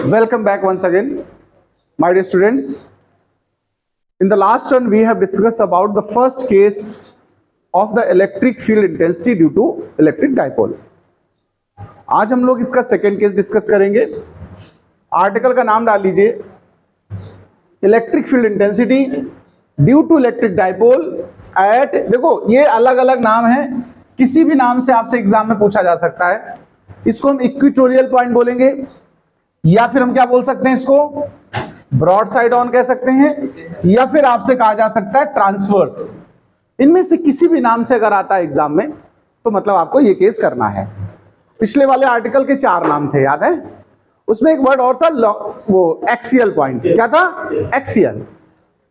Welcome back once again, my dear students. In the last one, we have discussed about the first case of the electric field intensity due to electric dipole. आज हम लोग इसका second case discuss करेंगे. Article का नाम डाल लीजिए, electric field intensity due to electric dipole at. देखो ये अलग अलग नाम है, किसी भी नाम से आपसे एग्जाम में पूछा जा सकता है. इसको हम इक्वेटोरियल पॉइंट बोलेंगे, या फिर हम क्या बोल सकते हैं, इसको ब्रॉड साइड ऑन कह सकते हैं, या फिर आपसे कहा जा सकता है ट्रांसवर्स. इनमें से किसी भी नाम से अगर आता है एग्जाम में तो मतलब आपको ये केस करना है. पिछले वाले आर्टिकल के 4 नाम थे, याद है? उसमें एक वर्ड और था, वो एक्सियल पॉइंट. क्या था? एक्सियल.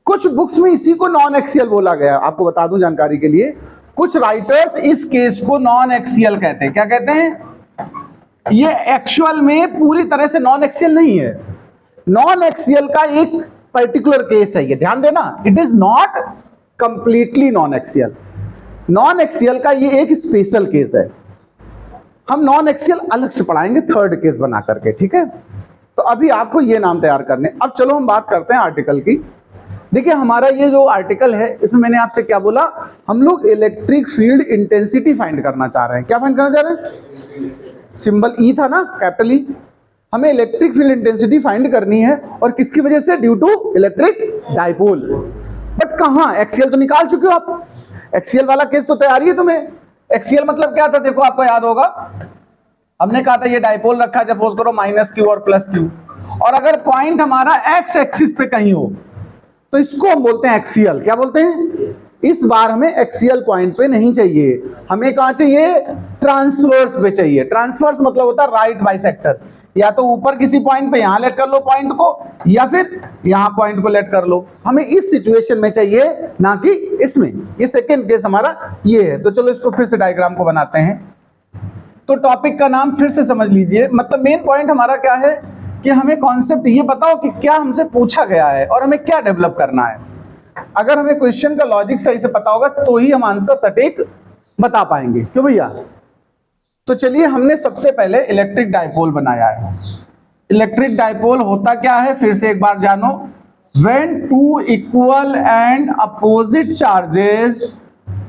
कुछ बुक्स में इसी को नॉन एक्सियल बोला गया. आपको बता दूं जानकारी के लिए, कुछ राइटर्स इस केस को नॉन एक्सियल कहते हैं. क्या कहते हैं? ये एक्चुअल में पूरी तरह से नॉन एक्सियल नहीं है. नॉन एक्सियल का एक पर्टिकुलर केस है, ये ध्यान देना. It is not completely non axial. Non axial का ये एक स्पेशल केस है. हम नॉन एक्सियल अलग से पढ़ाएंगे थर्ड केस बना करके, ठीक है? तो अभी आपको ये नाम तैयार करने. अब चलो हम बात करते हैं आर्टिकल की. देखिए हमारा ये जो आर्टिकल है, इसमें मैंने आपसे क्या बोला, हम लोग इलेक्ट्रिक फील्ड इंटेंसिटी फाइंड करना चाह रहे हैं. क्या फाइंड करना चाह रहे हैं? सिंबल ई था ना, कैपिटल ई. हमें इलेक्ट्रिक फील्ड इंटेंसिटी फाइंड करनी है, और किसकी वजह से? Due to electric dipole. But कहां? एक्सियल तो निकाल चुके हो आप. एक्सियल वाला केस तो तैयारी है तुम्हें. एक्सियल मतलब क्या था? देखो आपको याद होगा, हमने कहा था ये डाइपोल रखा, सपोज करो -q और +q, और अगर पॉइंट हमारा एक्स एक्सिस पे कहीं हो तो इसको हम बोलते हैं एक्सियल. क्या बोलते हैं? इस बार हमें एक्सियल पॉइंट पे नहीं चाहिए, हमें कहां चाहिए? ट्रांसवर्स पे चाहिए. ट्रांसवर्स मतलब होता है राइट बाइसेक्टर. या तो ऊपर किसी पॉइंट पे यहां लेट कर लो पॉइंट को, या फिर यहां पॉइंट को लेट कर लो. हमें इस सिचुएशन में चाहिए, ना कि इसमें. ये सेकेंड केस हमारा ये है. तो चलो इसको फिर से डायग्राम को बनाते हैं. तो टॉपिक का नाम फिर से समझ लीजिए. मतलब मेन पॉइंट हमारा क्या है कि हमें कॉन्सेप्ट ये बताओ कि क्या हमसे पूछा गया है और हमें क्या डेवलप करना है. अगर हमें क्वेश्चन का लॉजिक सही से पता होगा तो ही हम आंसर सटीक बता पाएंगे. क्यों भैया? तो चलिए, हमने सबसे पहले इलेक्ट्रिक डाइपोल बनाया है. इलेक्ट्रिक डाइपोल होता क्या है, फिर से एक बार जानो. When two equal and opposite charges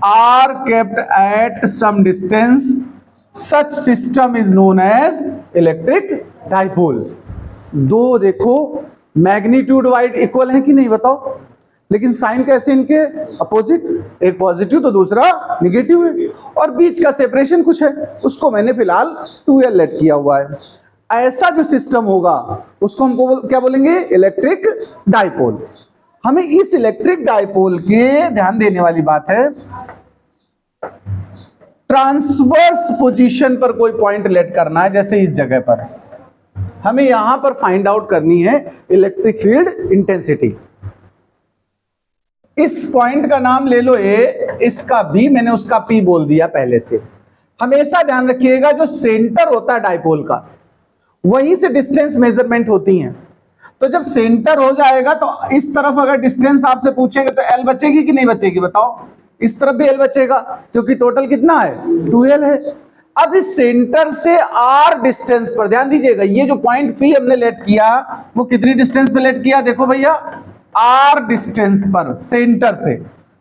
are kept at some distance, such system is known as electric dipole. दो देखो मैग्नीट्यूड वाइड इक्वल है कि नहीं, बताओ. लेकिन साइन कैसे इनके? अपोजिट. एक पॉजिटिव तो दूसरा निगेटिव है, और बीच का सेपरेशन कुछ है, उसको मैंने फिलहाल 2l लेट किया हुआ है. ऐसा जो सिस्टम होगा उसको हमको क्या बोलेंगे? Electric dipole. हमें इस इलेक्ट्रिक डाइपोल के ध्यान देने वाली बात है, ट्रांसवर्स पोजीशन पर कोई पॉइंट लेट करना है. जैसे इस जगह पर हमें यहां पर फाइंड आउट करनी है इलेक्ट्रिक फील्ड इंटेंसिटी. इस पॉइंट का नाम ले लो ए, इसका बी, मैंने उसका पी बोल दिया पहले से. हमेशा ध्यान रखिएगा जो सेंटर होता है डाइपोल का, वहीं से डिस्टेंस मेजरमेंट होती हैं. तो जब सेंटर हो जाएगा तो इस तरफ अगर डिस्टेंस आपसे पूछेंगे तो एल बचेगी कि नहीं बचेगी, बताओ? इस तरफ भी एल बचेगा, क्योंकि टोटल कितना है? 2l है. अब इस सेंटर से आर डिस्टेंस पर ध्यान दीजिएगा. ये जो पॉइंट पी हमने लेट किया वो कितनी डिस्टेंस पे लेट किया? देखो भैया, आर डिस्टेंस पर सेंटर से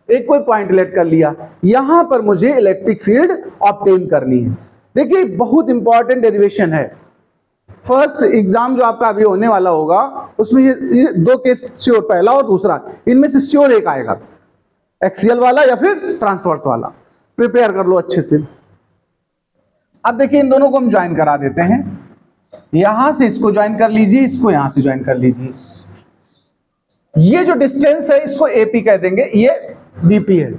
एक कोई पॉइंट लेट कर लिया. यहां पर मुझे इलेक्ट्रिक फील्ड ऑब्टेन करनी है. देखिए बहुत इंपॉर्टेंट डेरिवेशन है. फर्स्ट एग्जाम जो आपका अभी होने वाला होगा उसमें ये 2 केस श्योर, पहला और दूसरा, इनमें से श्योर एक आएगा, एक्सियल वाला या फिर ट्रांसवर्स वाला. प्रिपेयर कर लो अच्छे से. अब देखिए इन दोनों को हम ज्वाइन करा देते हैं. यहां से इसको ज्वाइन कर लीजिए, इसको यहां से ज्वाइन कर लीजिए. ये जो डिस्टेंस है इसको AP कह देंगे, ये BP है.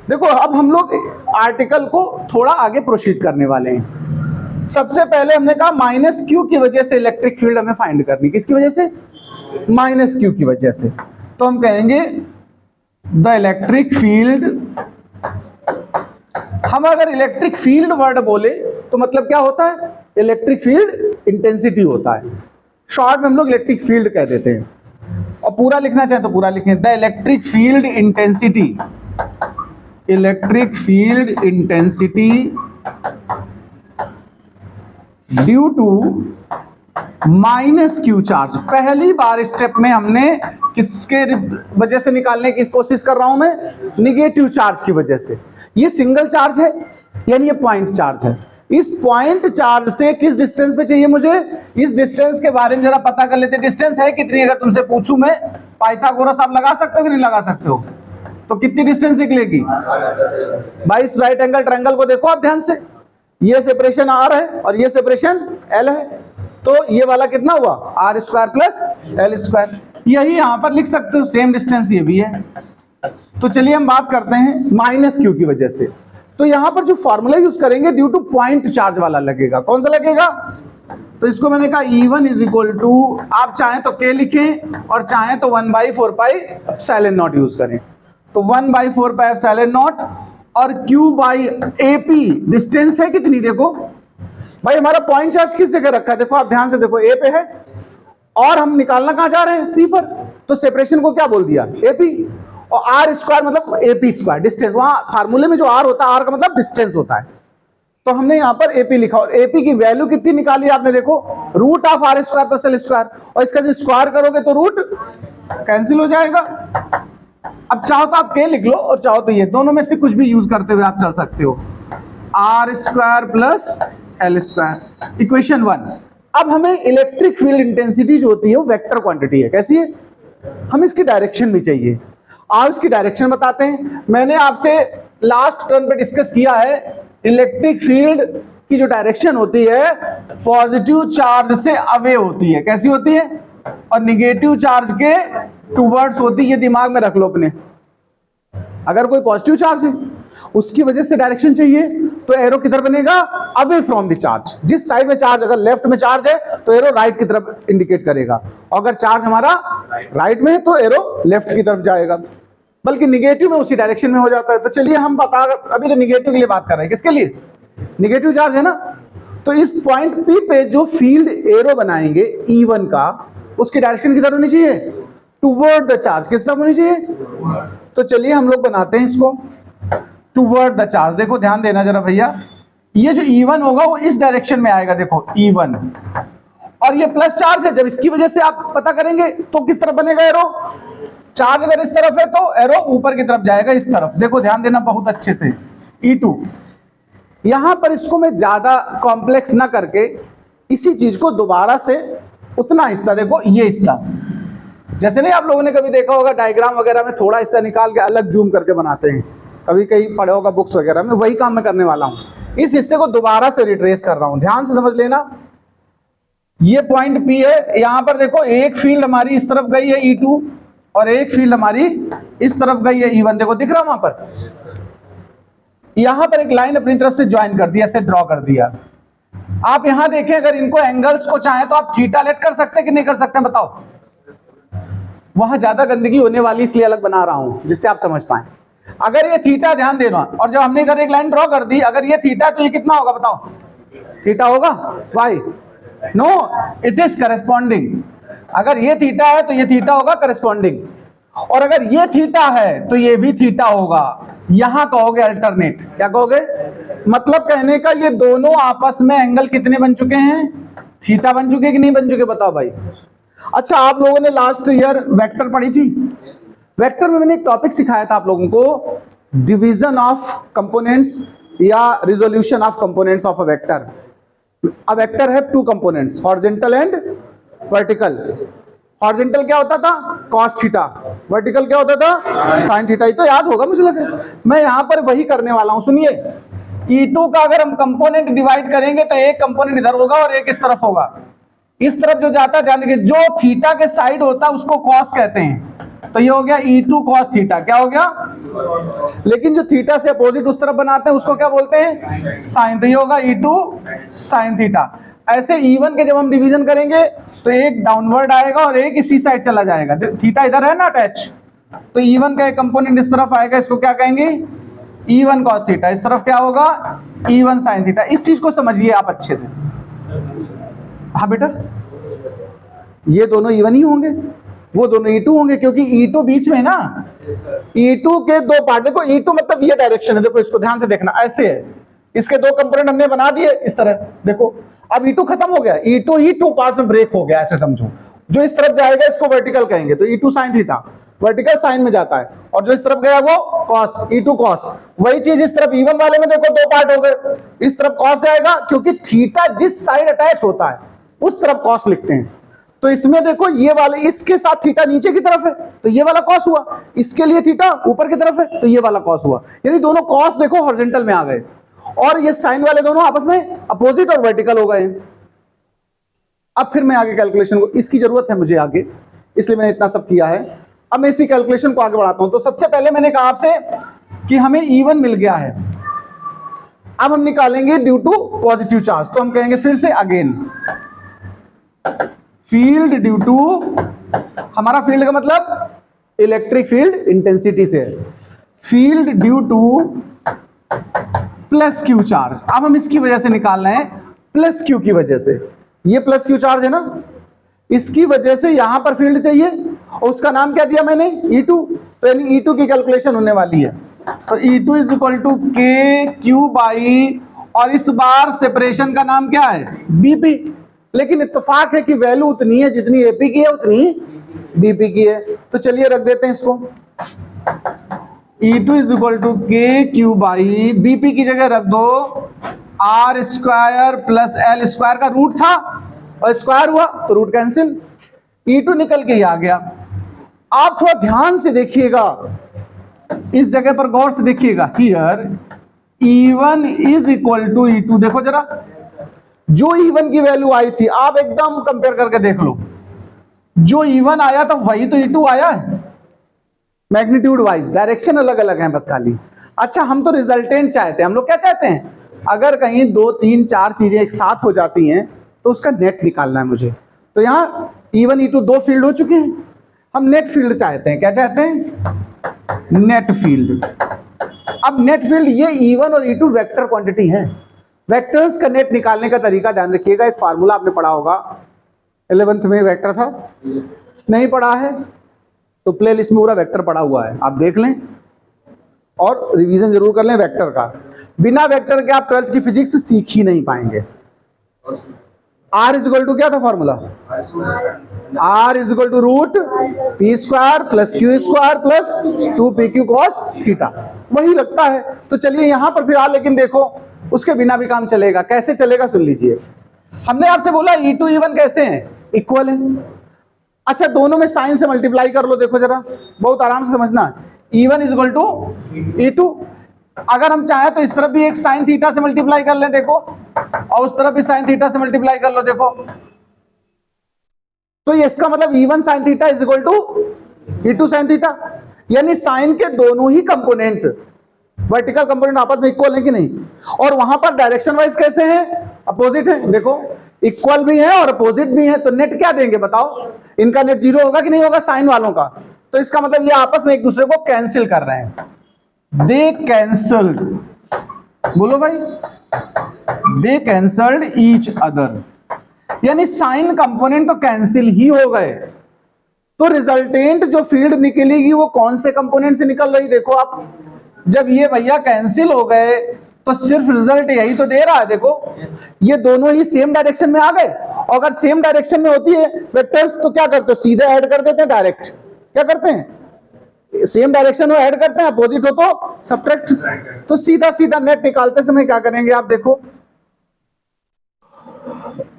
देखो अब हम लोग आर्टिकल को थोड़ा आगे प्रोसीड करने वाले हैं. सबसे पहले हमने कहा -q की वजह से इलेक्ट्रिक फील्ड हमें फाइंड करनी. किसकी वजह से? -q की वजह से. तो हम कहेंगे द इलेक्ट्रिक फील्ड. हम अगर इलेक्ट्रिक फील्ड वर्ड बोले तो मतलब क्या होता है? इलेक्ट्रिक फील्ड इंटेंसिटी होता है. शॉर्ट में हम लोग इलेक्ट्रिक फील्ड कह देते हैं, और पूरा लिखना चाहे तो पूरा लिखें. The electric field intensity, electric field intensity due to minus q charge. पहली बार स्टेप में हमने किसके वजह से निकालने की कोशिश कर रहा हूं मैं, निगेटिव चार्ज की वजह से। ये सिंगल चार्ज है यानी ये पॉइंट चार्ज है। इस पॉइंट चार्ज से किस डिस्टेंस पे चाहिए मुझे, इस डिस्टेंस के बारे में जरा पता कर लेते हैं। डिस्टेंस है कितनी, अगर तुमसे पूछूं मैं, पाइथागोरस आप लगा सकते हो कि नहीं लगा सकते हो, तो कितनी डिस्टेंस निकलेगी भाई। इस राइट एंगल ट्रायंगल को देखो आप ध्यान से, ये सेपरेशन r है और ये सेपरेशन l है, तो ये वाला कितना हुआ r square plus l square. यही यहां पर लिख सकते हो, सेम डिस्टेंस ये भी है। तो चलिए हम बात करते हैं माइनस क्यू की वजह से। तो यहां पर जो फॉर्मूला यूज करेंगे ड्यू टू पॉइंट चार्ज वाला लगेगा। कौन सा लगेगा, तो इसको मैंने कहा E1 इज इक्वल टू, आप चाहें तो k लिखें और चाहें तो 1/4 पाई एप्सिलॉन नॉट यूज करें। तो 1/4 पाई एप्सिलॉन नॉट और Q बाई AP डिस्टेंस है कितनी, देखो भाई हमारा पॉइंट चार्ज किस जगह रखा है, देखो आप ध्यान से देखो, A पे है और हम निकालना कहां जा रहे हैं, P पर। तो सेपरेशन को क्या बोल दिया, AP, और R स्क्वायर मतलब AP स्क्वायर, डिस्टेंस। वहां फार्मूले में जो R होता है, R का मतलब डिस्टेंस होता है, तो हमने यहां पर AP लिखा और AP की वैल्यू कितनी निकाली आपने, देखो root of R square plus L square, और इसका जो स्क्वायर करोगे तो रूट कैंसिल हो जाएगा। अब चाहो तो आप k लिख लो और चाहो तो ये, दोनों में से कुछ भी यूज करते हुए आप चल सकते हो। R square plus L square, equation 1। अब हमें इलेक्ट्रिक फील्ड इंटेंसिटी जो होती है वो वेक्टर क्वांटिटी है, कैसी है, हमें इसकी डायरेक्शन भी चाहिए। आओ इसकी डायरेक्शन बताते हैं। मैंने आपसे लास्ट टर्न पे डिस्कस किया है, इलेक्ट्रिक फील्ड की जो डायरेक्शन होती है पॉजिटिव चार्ज से अवे होती है, कैसी होती है, और निगेटिव चार्ज के टुवर्ड्स होती है। ये दिमाग में रख लो अपने, अगर कोई पॉजिटिव चार्ज है उसकी वजह से डायरेक्शन चाहिए तो एरो किधर बनेगा, अवे फ्रॉम द चार्ज। जिस साइड में चार्ज, अगर लेफ्ट में चार्ज है तो एरो राइट की तरफ इंडिकेट करेगा, और अगर चार्ज हमारा राइट में है तो एरो लेफ्ट की तरफ जाएगा, बल्कि निगेटिव में उसी डायरेक्शन में हो जाता है। तो चलिए हम बता, अभी तो निगेटिव के लिए बात कर रहे हैं, किसके लिए, निगेटिव चार्ज है ना। तो इस पॉइंट P पे जो फील्ड एरो बनाएंगे E1 का, उसकी डायरेक्शन किधर होनी चाहिए, टुवर्ड द चार्ज, किस तरफ होनी चाहिए। तो चलिए हम लोग बनाते हैं इसको टुवर्ड द चार्ज। देखो ध्यान देना जरा भैया, ये जो E1 होगा वो इस डायरेक्शन में आएगा, देखो E1, और ये प्लस चार्ज है। जब इसकी वजह से आप पता करेंगे तो किस तरफ बनेगा एरो, चार्ज अगर इस तरफ है तो एरो ऊपर की तरफ जाएगा, इस तरफ। देखो ध्यान देना बहुत अच्छे से, E2। यहां पर इसको मैं ज्यादा कॉम्प्लेक्स ना करके इसी चीज को दोबारा से उतना हिस्सा, देखो ये हिस्सा, जैसे नहीं आप लोगों ने कभी देखा होगा डायग्राम वगैरह में थोड़ा हिस्सा निकाल के अलग जूम करके बनाते हैं, कभी कहीं पढ़े होगा बुक्स वगैरह में, वही काम मैं करने वाला हूं। इस हिस्से को दोबारा से रिट्रेस कर रहा हूं, ध्यान से समझ लेना। ये पॉइंट P है, यहां पर देखो एक फील्ड हमारी इस तरफ गई है E2 और एक फील्ड हमारी इस तरफ गई है E1, देखो दिख रहा वहां पर। यहां पर एक लाइन अपनी तरफ से ज्वाइन कर दिया, ऐसे ड्रॉ कर दिया। आप यहां देखें, अगर इनको एंगल्स को चाहे तो आप थीटा लेट कर सकते हैं कि नहीं कर सकते, बताओ। वहां ज्यादा गंदगी होने वाली इसलिए अलग बना रहा हूं जिससे आप समझ पाए। अगर ये थीटा, ध्यान देना, और जब हमने इधर एक लाइन ड्रॉ कर दी, अगर ये थीटा तो ये कितना होगा बताओ, थीटा होगा, why no, it is corresponding. अगर ये थीटा है तो ये थीटा होगा करस्पॉन्डिंग, और अगर ये थीटा है तो ये भी थीटा होगा। यहां कहोगे अल्टरनेट, क्या कहोगे, मतलब कहने का ये दोनों आपस में एंगल कितने बन चुके हैं, थीटा बन चुके कि नहीं बन चुके, बताओ भाई। अच्छा, आप लोगों ने लास्ट ईयर वेक्टर पढ़ी थी, वेक्टर में मैंने एक टॉपिक सिखाया था आप लोगों को, डिवीजन ऑफ कंपोनेंट्स या resolution of components of a vector. A vector है two components, horizontal and vertical. Horizontal क्या होता था, कॉस थीटा, वर्टिकल क्या होता था, साइन थीटा। ये तो याद होगा मुझे लग रहा है। मैं यहां पर वही करने वाला हूं, सुनिए। E2 का अगर हम कंपोनेंट डिवाइड करेंगे तो एक कंपोनेंट इधर होगा और एक इस तरफ होगा। इस तरफ जो जाता है, ध्यान रखिए, जो थीटा के साइड होता है उसको कॉस कहते हैं। तो ये हो गया E2 cos थीटा, क्या हो गया, लेकिन जो थीटा से अपोजिट उस तरफ बनाते हैं उसको क्या बोलते हैं, साइन। तो ये होगा E2 sin थीटा। ऐसे E1 के जब हम डिवीजन करेंगे तो एक डाउनवर्ड आएगा और एक इसी साइड चला जाएगा, थीटा इधर है ना अटैच, तो E1 का एक कंपोनेंट इस तरफ आएगा, इसको क्या कहेंगे, E1 cos थीटा। इस तरफ क्या होगा, E1 sin थीटा। इस चीज को समझिए आप अच्छे से। हाँ बेटा, ये दोनों E1 ही होंगे, वो दोनों E2 होंगे, क्योंकि E2 बीच में ना, E2 के दो पार्ट, देखो E2 मतलब ये डायरेक्शन है, देखो इसको ध्यान से देखना, ऐसे है, इसके दो कंपोनेंट हमने बना दिए इस तरह, देखो। अब E2 खत्म हो गया, E2 ही 2 पार्ट्स में ब्रेक हो गया, ऐसे समझो। जो इस तरफ जाएगा इसको वर्टिकल कहेंगे, तो E2 sin theta vertical sign में जाता है, और जो इस तरफ गया वो cos, E2 cos। वही चीज इस तरफ E1 वाले में देखो 2 पार्ट हो गए, इस तरफ cos जाएगा क्योंकि थीटा जिस साइड अटैच होता है उस तरफ cos लिखते हैं। तो इसमें देखो ये वाले इसके साथ थीटा नीचे की तरफ है तो ये वाला cos हुआ, इसके लिए थीटा ऊपर की तरफ है तो ये वाला cos हुआ, यानी दोनों cos देखो हॉरिजॉन्टल में आ गए, और ये साइन वाले दोनों आपस में अपोजिट और वर्टिकल हो गए। अब फिर मैं आगे कैलकुलेशन को, इसकी जरूरत है मुझे आगे, इसलिए मैंने इतना सब किया है। अब मैं इसी कैलकुलेशन को आगे बढ़ाता हूं। तो सबसे पहले मैंने कहा आपसे कि हमें E1 मिल गया है, अब हम निकालेंगे ड्यू टू पॉजिटिव चार्ज, तो हम कहेंगे फिर से अगेन फील्ड ड्यू टू, हमारा फील्ड का मतलब इलेक्ट्रिक फील्ड इंटेंसिटी से, field due two plus Q charge. अब हम इसकी वजह से निकाल रहे हैं प्लस क्यू की वजह से, ये प्लस क्यू चार्ज है ना, इसकी वजह से यहां पर फील्ड चाहिए, और उसका नाम क्या दिया मैंने E2, तो यानी E2 की कैलकुलेशन होने वाली है। तो E2 इज इक्वल टू के क्यू बाई, और इस बार सेपरेशन का नाम क्या है BP, लेकिन इत्तेफाक है कि वैल्यू उतनी है जितनी AP की है उतनी BP की है, तो चलिए रख देते हैं इसको। E2 इज इक्वल टू के क्यू बाई, BP की जगह रख दो R square plus L square का रूट था और स्क्वायर हुआ तो रूट कैंसिल, E2 निकल के ही आ गया। आप थोड़ा ध्यान से देखिएगा, इस जगह पर गौर से देखिएगा, here E1 is equal to E2, देखो जरा जो E1 की वैल्यू आई थी आप एकदम कंपेयर करके देख लो, जो E1 आया था वही तो E2 आया है, मैग्नीट्यूड वाइज, डायरेक्शन अलग अलग है बस खाली। अच्छा हम तो रिजल्टेंट चाहते हैं, हम लोग क्या चाहते हैं, अगर कहीं 2 3 4 चीजें एक साथ हो जाती हैं तो उसका नेट निकालना है मुझे। तो यहाँ E1 E2 दो फील्ड हो चुके हैं, हम नेट फील्ड चाहते हैं, क्या चाहते हैं नेट फील्ड। अब नेट फील्ड ये E1 और E2 वेक्टर क्वांटिटी है, वेक्टर्स का नेट निकालने का तरीका ध्यान रखिएगा, एक फार्मूला आपने पढ़ा होगा 11th में, वेक्टर था, नहीं पढ़ा है तो प्लेलिस्ट में पूरा वेक्टर पढ़ा हुआ है, आप देख लें और रिवीजन जरूर कर लें वेक्टर का। बिना वेक्टर के आप 12th की फिजिक्स सीख ही नहीं पाएंगे। R इज इक्वल टू क्या था formula, R is equal to root p square plus q square plus 2pq cos theta, वही लगता है। तो चलिए यहां पर फिर लेकिन देखो उसके बिना भी काम चलेगा, कैसे चलेगा सुन लीजिए। हमने आपसे बोला E2 E1 कैसे हैं, इक्वल है। अच्छा दोनों में साइन से मल्टीप्लाई कर लो, देखो जरा बहुत आराम से समझना, E1 is equal to E2, अगर हम चाहें तो इस तरफ भी एक साइन थीटा से मल्टीप्लाई कर लें देखो, और उस तरफ भी साइन थीटा से मल्टीप्लाई कर लो देखो, तो ये इसका मतलब E1 sine theta is equal to E2 sine theta, यानी साइन के दोनों ही कंपोनेंट वर्टिकल कंपोनेंट आपस में इक्वल है कि नहीं, और वहां पर डायरेक्शन वाइज कैसे हैं, अपोजिट है, देखो इक्वल भी है और अपोजिट भी है, तो नेट क्या देंगे बताओ, इनका नेट 0 होगा कि नहीं होगा साइन वालों का, तो इसका मतलब ये आपस में एक दूसरे को कैंसिल कर रहे हैं, दे कैंसल्ड, बोलो भाई दे कैंसल्ड ईच अदर, यानी साइन कंपोनेंट तो कैंसिल ही हो गए, तो रिजल्टेंट जो फील्ड निकलेगी वो कौन से कंपोनेंट से निकल रही, देखो आप जब ये भैया कैंसिल हो गए तो सिर्फ रिजल्ट यही तो दे रहा है, देखो ये दोनों ही सेम डायरेक्शन में आ गए, और अगर सेम डायरेक्शन में होती है वेक्टर्स तो क्या करते हो, सीधे ऐड कर देते हैं, डायरेक्ट क्या करते हैं, सेम डायरेक्शन हो ऐड करते हैं, अपोजिट हो तो सब्ट्रैक्ट, तो सीधा सीधा नेट निकालते समय क्या करेंगे आप देखो,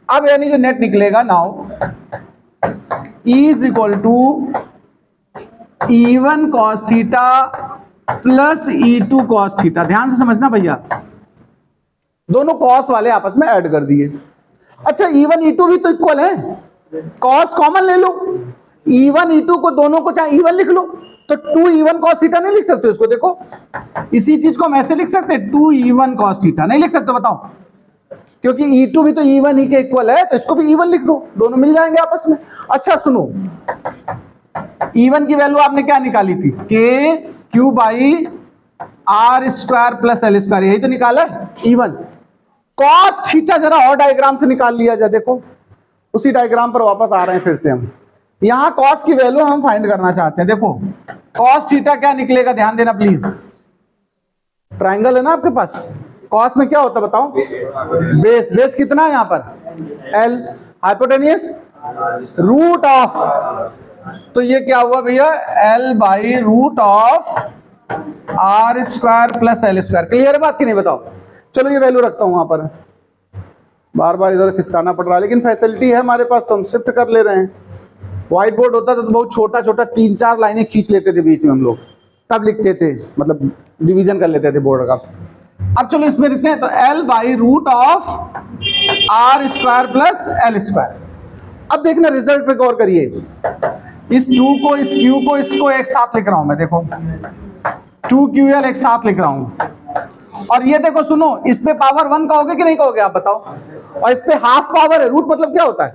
अब यानी जो नेट निकलेगा now E is equal to E1 cos theta plus E2 cos theta, ध्यान से समझना भैया, दोनों cos वाले आपस में ऐड कर दिए। अच्छा E1 E2 भी तो इक्वल है, cos कॉमन ले लो, E1 E2 को दोनों को चाहे E1 लिख लो, तो 2E1 cos थीटा नहीं लिख सकते उसको, देखो इसी चीज को हम ऐसे लिख सकते हैं 2E1 cos थीटा, नहीं लिख सकते बताओ, क्योंकि E2 भी तो E1 ही के इक्वल है, तो इसको भी E1 लिख दो, दोनों मिल जाएंगे आपस में। अच्छा सुनो, E1 की वैल्यू आपने क्या निकाली थी, के Q by R square plus L square, यही तो निकाला है E1, cos थीटा जरा और डायग्राम से निकाल लिया जाए, देखो उसी डायग्राम पर वापस आ रहे हैं फिर से हम, यहां cos की वैल्यू हम फाइंड करना चाहते हैं, देखो cos थीटा क्या निकलेगा, ध्यान देना प्लीज, ट्राइंगल है ना आपके पास, cos में क्या होता है बताओ, बेस, बेस कितना है यहाँ पर L, हाइपोटेनियस रूट ऑफ, तो ये क्या हुआ भैया, L by root of R square plus L square. Clear है बात की नहीं, बताओ। चलो ये वैल्यू रखता हूं वहां पर, बार बार इधर खिसकाना पड़ रहा है, लेकिन फैसिलिटी है हमारे पास तो हम शिफ्ट कर ले रहे हैं। व्हाइट बोर्ड होता था तो बहुत छोटा छोटा 3-4 लाइनें खींच लेते थे बीच में हम लोग, तब लिखते थे, मतलब डिवीजन कर लेते थे बोर्ड का। अब चलो इसमें लिखते हैं, तो L by root of R square plus L square. अब देखना रिजल्ट पे गौर करिए, इस 2 को, इस Q को, इसको एक साथ लिख रहा हूं मैं, देखो 2QL एक साथ लिख रहा हूं। और ये देखो सुनो, इस पे पावर 1 कहोगे कि नहीं कहोगे आप बताओ, और इस पे हाफ पावर है, रूट मतलब क्या होता है,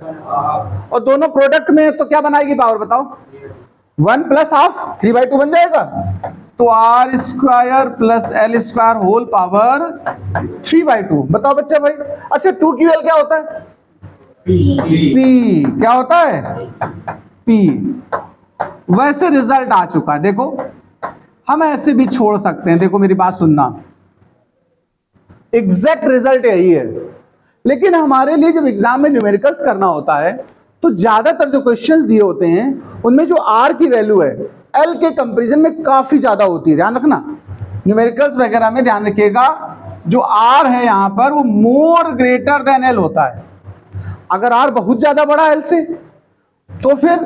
और दोनों प्रोडक्ट में तो क्या बनाएगी पावर बताओ, 1 प्लस हाफ, 3/2 बन जाएगा। तो R square plus L square whole power 3/2। बताओ बच्चे भाई। अच्छा 2QL क्या होता है, P क्या होता है, P। वैसे रिजल्ट आ चुका है, देखो हम ऐसे भी छोड़ सकते हैं, देखो मेरी बात सुनना, एग्जैक्ट रिजल्ट यही है। लेकिन हमारे लिए जब एग्जाम में न्यूमेरिकल्स करना होता है तो ज्यादातर जो क्वेश्चंस दिए होते हैं उनमें जो आर की वैल्यू है एल के कंपैरिजन में काफी ज्यादा होती है, ध्यान रखना। न्यूमेरिकल्स वगैरह में ध्यान रखिएगा, जो आर है यहां पर वो मोर ग्रेटर देन एल होता है। अगर आर बहुत ज्यादा बड़ा एल से तो फिर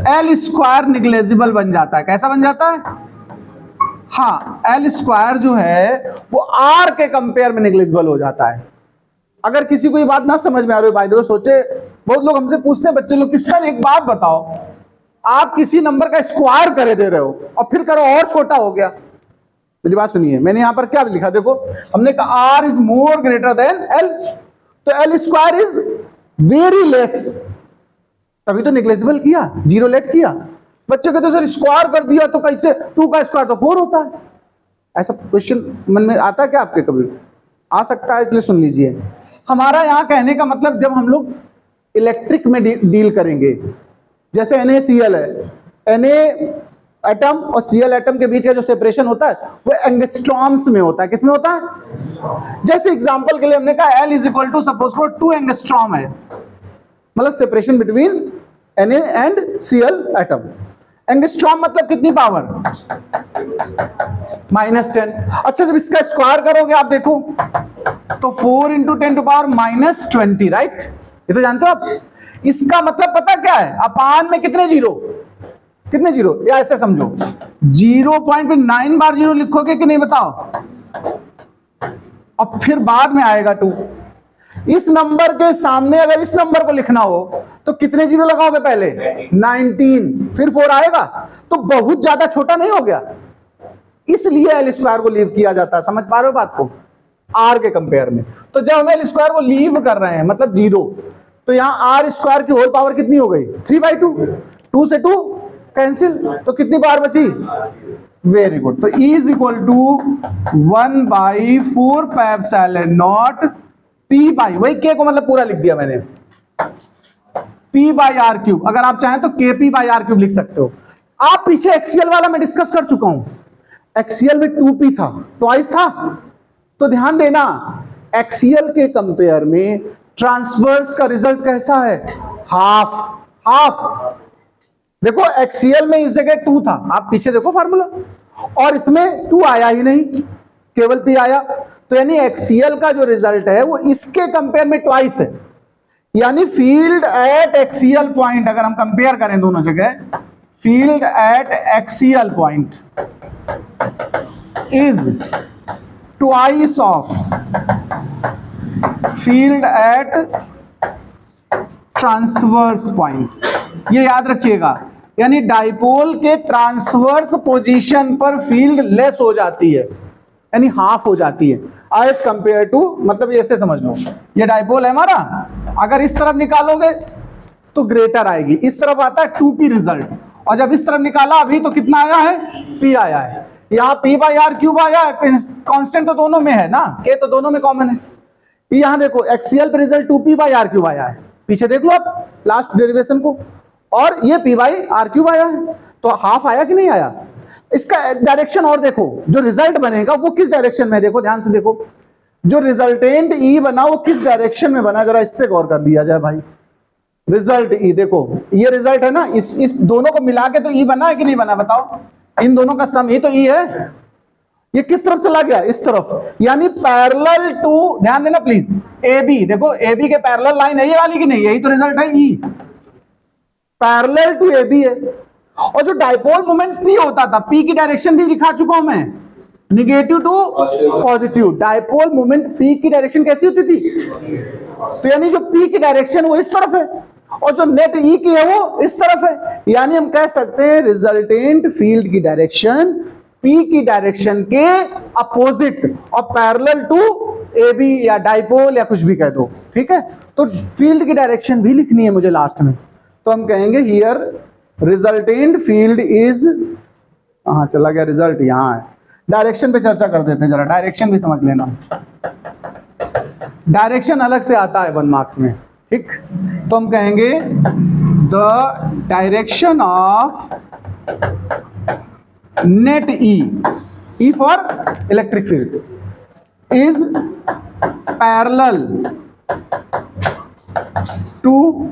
एल स्क्वायर निग्लेजिबल बन जाता है। कैसा बन जाता है, हाँ एल स्क्वायर जो है वो आर के कंपेयर में निग्लेजिबल हो जाता है। अगर किसी को ये बात ना समझ में आ रही हो, बाय द वे सोचे, बहुत लोग हमसे पूछते हैं बच्चे लोग कि सर एक बात बताओ, आप किसी नंबर का स्क्वायर करे दे रहे हो और फिर करो और छोटा हो गया। मेरी बात सुनिए, मैंने यहां पर क्या लिखा, देखो हमने कहा R is more greater than L, तो L square is very less, तभी तो निग्लेजिबल किया, जीरो लेट किया। बच्चे कहते सर स्क्वायर कर दिया तो कैसे, 2 का स्क्वायर तो 4 होता है। ऐसा क्वेश्चन मन में आता है क्या आपके, कभी आ सकता है, इसलिए सुन लीजिए। हमारा यहां कहने का मतलब, जब हम लोग इलेक्ट्रिक में डील करेंगे, जैसे NaCl है, Na एटम और Cl एटम के बीच का जो सेपरेशन होता है वो एंगस्ट्रॉम्स में होता है। किसमें होता है, जैसे एग्जांपल के लिए हमने कहा L is equal to suppose करो 2 एंगस्ट्रॉम है, मतलब separation between Na and Cl atom. Angstrom मतलब कितनी पावर, -10। अच्छा जब इसका स्क्वायर करोगे आप देखो तो 4 × 10⁻⁻20, राइट, ये तो जानते हो आप। इसका मतलब पता क्या है, अपान में कितने जीरो, कितने जीरो, या ऐसे समझो 0.9 बार जीरो लिखोगे कि नहीं बताओ, और फिर बाद में आएगा 2। इस नंबर के सामने अगर इस नंबर को लिखना हो तो कितने जीरो लगाओगे, पहले 19, फिर 4 आएगा, तो बहुत ज्यादा छोटा नहीं हो गया, इसलिए एल स्क्वायर को लीव किया जाता है। समझ पा रहे हो बात को, आर के कंपेयर में। तो जब हम एल स्क्वायर को लीव कर रहे हैं मतलब 0, तो यहां आर स्क्वायर की होल पावर कितनी हो गई, 3/2, 2 से 2 कैंसिल, तो कितनी पावर बची, वेरी गुड। तो E is equal to 1/4πε0 P by, वही K को मतलब पूरा लिख दिया मैंने, P/r³। अगर आप चाहें तो KP/r³ लिख सकते हो। आप पीछे एक्सियल वाला मैं डिस्कस कर चुका हूं, एक्सियल में 2P था, ट्वाइस था, तो ध्यान देना एक्सियल के कंपेयर में ट्रांसवर्स का रिजल्ट कैसा है, हाफ हाफ। देखो एक्सियल में इस जगह 2 था, आप पीछे देखो फार्मूला, और इसमें 2 आया ही नहीं, केवल P आया। तो यानी एक्सियल का जो रिजल्ट है वो इसके कंपेयर में ट्वाइस है। यानी फील्ड एट एक्सियल पॉइंट, अगर हम कंपेयर करें दोनों जगह, field at axial point is twice of field at transverse point. ये याद रखिएगा, यानी डाइपोल के ट्रांसवर्स पोजीशन पर फील्ड लेस हो जाती है, यानी हाफ हो जाती है एज कंपेयर टू, मतलब ऐसे समझ लो, ये डाइपोल है हमारा, अगर इस तरफ निकालोगे तो ग्रेटर आएगी, इस तरफ आता है 2P रिजल्ट, और जब इस तरफ निकाला अभी तो कितना आया है, P आया है। यहाँ P/r³ आया है, कांस्टेंट तो दोनों में है ना, K तो दोनों में कॉमन है। यहाँ देखो एक्सियल पे रिजल्ट 2P/r³ आया है, पीछे देख लो आप लास्ट डेरिवेशन को, और ये P/r³ आया है, तो हाफ आया कि नहीं आया। इसका डायरेक्शन और देखो, जो रिजल्ट बनेगा वो किस डायरेक्शन में, देखो ध्यान से देखो, जो रिजल्टेंट ई बना वो किस डायरेक्शन में बना, जरा इस पे गौर कर लिया जाए भाई। रिजल्ट ई, देखो ये रिजल्ट है ना, इस दोनों को मिला के तो ई बना है कि नहीं बना, बताओ। इन दोनों का सम ही तो ई है। ये किस तरफ चला गया, इस तरफ, यानी पैरेलल टू, ध्यान देना प्लीज, ए बी, देखो ए बी के पैरेलल लाइन है ये वाली कि नहीं, यही तो रिजल्ट है ई, पैरेलल टू ए बी है। और जो डाइपोल मोमेंट पी होता था, पी की डायरेक्शन भी दिखा चुका हूं मैं, negative to positive. Dipole moment p की डायरेक्शन कैसी होती थी, तो यानी जो पी की डायरेक्शन वो इस तरफ है और जो नेट ई की है वो इस तरफ है, यानी हम कह सकते हैं रिजल्टेंट फील्ड की डायरेक्शन पी की डायरेक्शन के अपोजिट और पैरेलल टू ए बी या डाइपोल या कुछ भी कह दो, ठीक है। तो फील्ड की डायरेक्शन भी लिखनी है मुझे लास्ट में, तो हम कहेंगे हियर रिजल्टेंट फील्ड इज, हाँ चला गया रिजल्ट, यहां है। डायरेक्शन पे चर्चा कर देते हैं जरा, डायरेक्शन भी समझ लेना, डायरेक्शन अलग से आता है 1 मार्क्स में, ठीक। तो हम कहेंगे the direction of net E for electric field is parallel to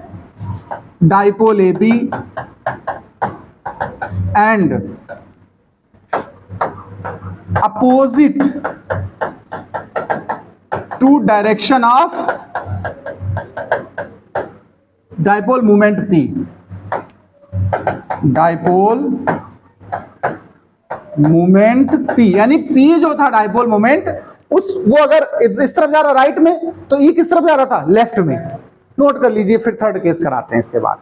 dipole A B and opposite to direction of dipole moment p. Dipole moment p, यानी पी जो था डाइपोल मोमेंट, उस वो अगर इस तरफ जा रहा राइट में, तो ई किस तरफ जा रहा था, लेफ्ट में। नोट कर लीजिए, फिर थर्ड केस कराते हैं इसके बाद।